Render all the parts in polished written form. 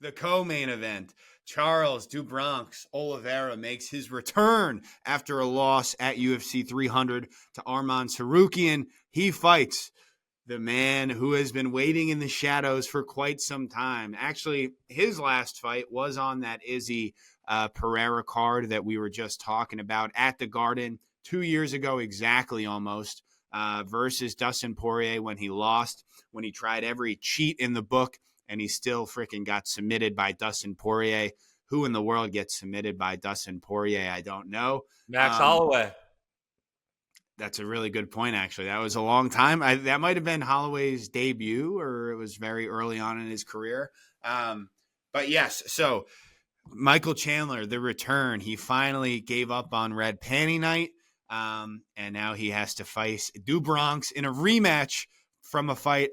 The co-main event, Charles do Bronx Olivera makes his return after a loss at UFC 300 to Arman Sarukian. He fights the man who has been waiting in the shadows for quite some time. Actually, his last fight was on that Izzy Pereira card that we were just talking about at the Garden 2 years ago, exactly almost, versus Dustin Poirier when he lost, when he tried every cheat in the book, and he still freaking got submitted by Dustin Poirier. Who in the world gets submitted by Dustin Poirier? I don't know. Max Holloway. That's a really good point, actually. That was a long time. That might have been Holloway's debut, or it was very early on in his career. But yes, so Michael Chandler, the return, he finally gave up on Red Panty Night, and now he has to fight Du Bronx in a rematch from a fight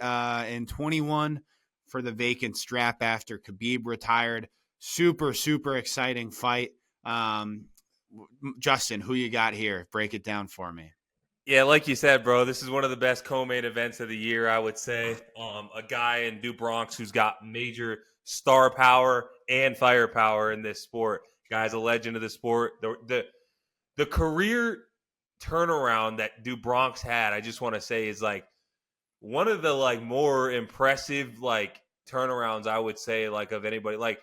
in 21 for the vacant strap after Khabib retired. Super, super exciting fight. Justin, who you got here? Break it down for me. Yeah, like you said, bro, this is one of the best co-main events of the year, I would say. A guy in Du Bronx who's got major star power and firepower in this sport. Guy's a legend of the sport. The career turnaround that Du Bronx had, I just want to say, is like one of the like more impressive like turnarounds I would say like of anybody. Like,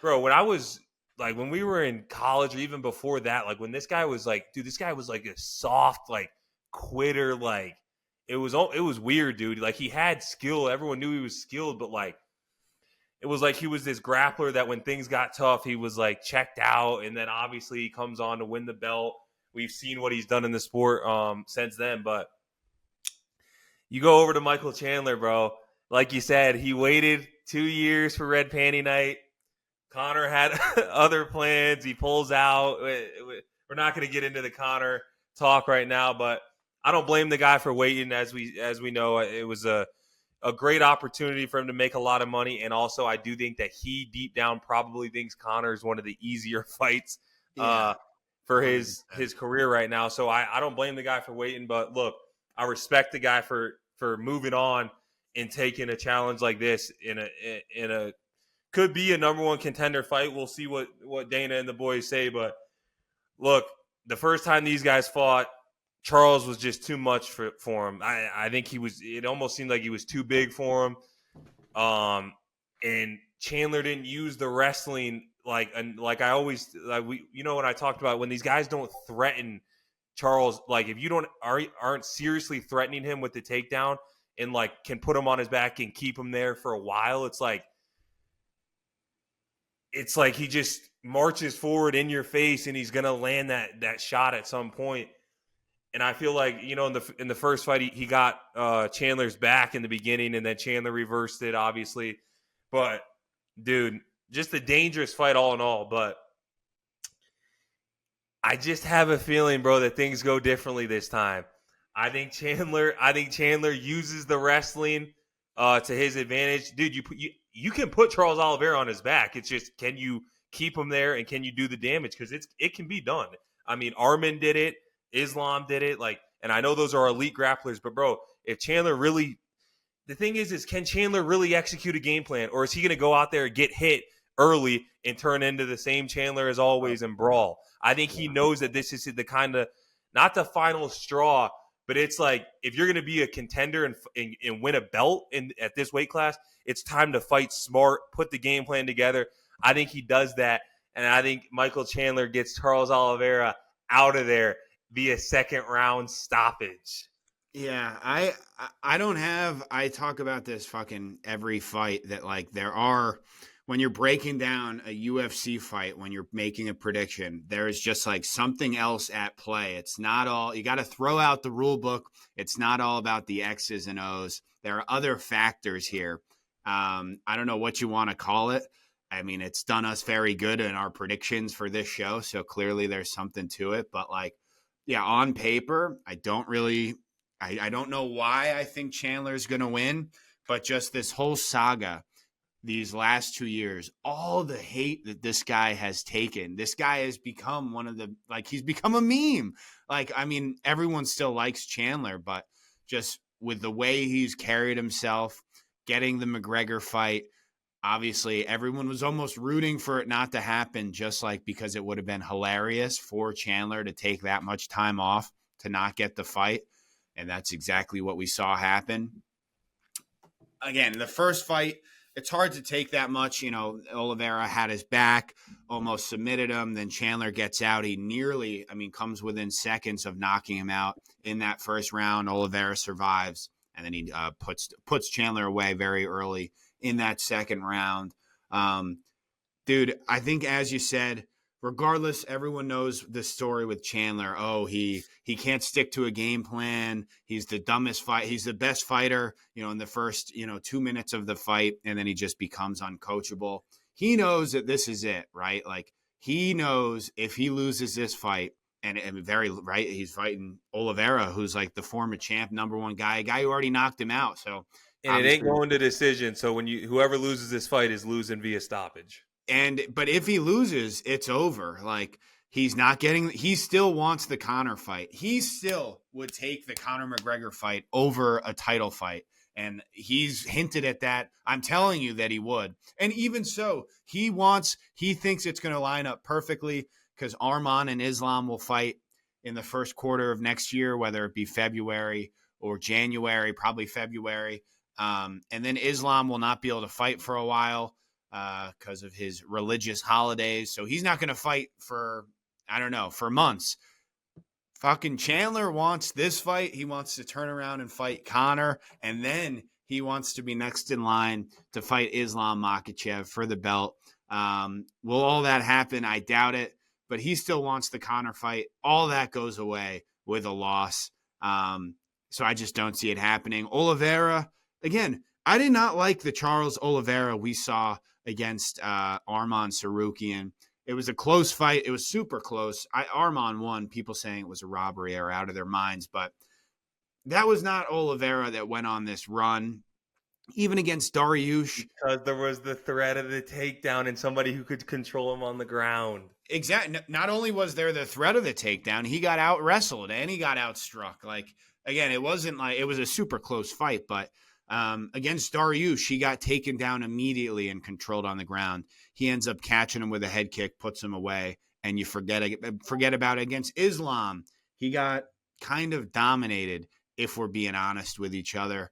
bro, when I was like when we were in college or even before that, like when this guy was like, dude, this guy was like a soft like quitter. Like it was weird, dude. Like he had skill. Everyone knew he was skilled, but like it was like he was this grappler that when things got tough, he was like checked out, and then obviously he comes on to win the belt. We've seen what he's done in the sport since then, but you go over to Michael Chandler, bro. Like you said, he waited 2 years for Red Panty Night. Connor had other plans. He pulls out. We're not going to get into the Connor talk right now, but I don't blame the guy for waiting. As we know, it was a great opportunity for him to make a lot of money, and also I do think that he deep down probably thinks Connor is one of the easier fights for his career right now. So I don't blame the guy for waiting, but look, I respect the guy for moving on and taking a challenge like this in a could be a number one contender fight. We'll see what Dana and the boys say, but look, the first time these guys fought, Charles was just too much for him. I think it almost seemed like he was too big for him. And Chandler didn't use the wrestling like I always when I talked about when these guys don't threaten Charles, like if you aren't seriously threatening him with the takedown and like can put him on his back and keep him there for a while, it's like he just marches forward in your face and he's gonna land that shot at some point. And I feel like in the first fight he got Chandler's back in the beginning, and then Chandler reversed it, obviously. But dude, just a dangerous fight all in all. But I just have a feeling, bro, that things go differently this time. I think Chandler uses the wrestling to his advantage. Dude, you can put Charles Oliveira on his back. It's just, can you keep him there and can you do the damage? Because it can be done. I mean, Armin did it. Islam did it. Like, and I know those are elite grapplers, but bro, if Chandler really, the thing is can Chandler really execute a game plan, or is he going to go out there and get hit early and turn into the same Chandler as always and brawl? I think he knows that this is the kind of, not the final straw, but it's like, if you're going to be a contender and win a belt at this weight class, it's time to fight smart, put the game plan together. I think he does that, and I think Michael Chandler gets Charles Oliveira out of there via second round stoppage. Yeah, I talk about this fucking every fight that like there are, when you're breaking down a UFC fight, when you're making a prediction, there is just like something else at play. It's not all, you got to throw out the rule book. It's not all about the X's and O's. There are other factors here. I don't know what you want to call it. I mean, it's done us very good in our predictions for this show. So clearly there's something to it, but like, yeah, on paper, I don't know why I think Chandler's going to win, but just this whole saga, these last 2 years, all the hate that this guy has taken, this guy has become he's become a meme. Like, I mean, everyone still likes Chandler, but just with the way he's carried himself, getting the McGregor fight, Obviously, everyone was almost rooting for it not to happen, just like because it would have been hilarious for Chandler to take that much time off to not get the fight. And that's exactly what we saw happen. Again, the first fight, it's hard to take that much. Olivera had his back, almost submitted him. Then Chandler gets out. He nearly, comes within seconds of knocking him out in that first round. Olivera survives, and then he puts Chandler away very early in that second round. Dude, I think, as you said, regardless, everyone knows the story with Chandler. Oh, he can't stick to a game plan. He's the dumbest fight. He's the best fighter, in the first, 2 minutes of the fight, and then he just becomes uncoachable. He knows that this is it, right? Like, he knows if he loses this fight, and very right, he's fighting Olivera, who's like the former champ, number one guy, a guy who already knocked him out. So, and it ain't going to decision. So whoever loses this fight is losing via stoppage. But if he loses, it's over. Like, he still wants the Conor fight. He still would take the Conor McGregor fight over a title fight. And he's hinted at that. I'm telling you that he would. And even so, he thinks it's going to line up perfectly because Arman and Islam will fight in the first quarter of next year, whether it be February or January, probably February. And then Islam will not be able to fight for a while because of his religious holidays. So he's not going to fight for months. Fucking Chandler wants this fight. He wants to turn around and fight Conor. And then he wants to be next in line to fight Islam Makhachev for the belt. Will all that happen? I doubt it. But he still wants the Conor fight. All that goes away with a loss. So I just don't see it happening. Olivera, again, I did not like the Charles Olivera we saw against Arman Sarukian. It was a close fight. It was super close. Arman won. People saying it was a robbery are out of their minds, but that was not Olivera that went on this run. Even against Dariush. Because there was the threat of the takedown and somebody who could control him on the ground. Exactly. Not only was there the threat of the takedown, he got out wrestled and he got outstruck. Like, again, it wasn't like it was a super close fight, but against Dariush, he got taken down immediately and controlled on the ground. He ends up catching him with a head kick, puts him away, and you forget about it. Against Islam, he got kind of dominated, if we're being honest with each other.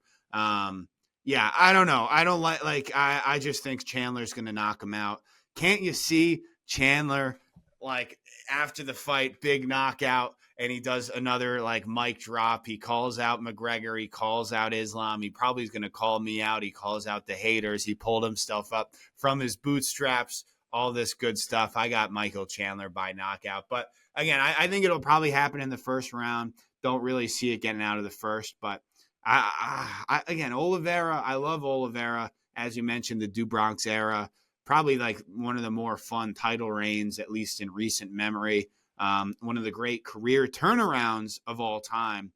Yeah, I don't know. I don't I just think Chandler's going to knock him out. Can't you see Chandler, like, after the fight, big knockout, and he does another, like, mic drop. He calls out McGregor. He calls out Islam. He probably is going to call me out. He calls out the haters. He pulled himself up from his bootstraps, all this good stuff. I got Michael Chandler by knockout. But, again, I think it'll probably happen in the first round. Don't really see it getting out of the first. But, again, Olivera, I love Olivera. As you mentioned, the Do Bronx era. Probably like one of the more fun title reigns, at least in recent memory. One of the great career turnarounds of all time.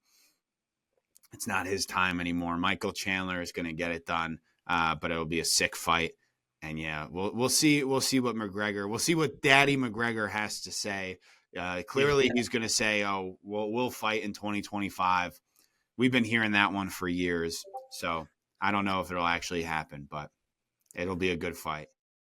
It's not his time anymore. Michael Chandler is going to get it done, but it'll be a sick fight. And yeah, we'll see what McGregor. We'll see what Daddy McGregor has to say. Clearly, he's going to say, "Oh, we'll fight in 2025." We've been hearing that one for years, so I don't know if it'll actually happen, but it'll be a good fight.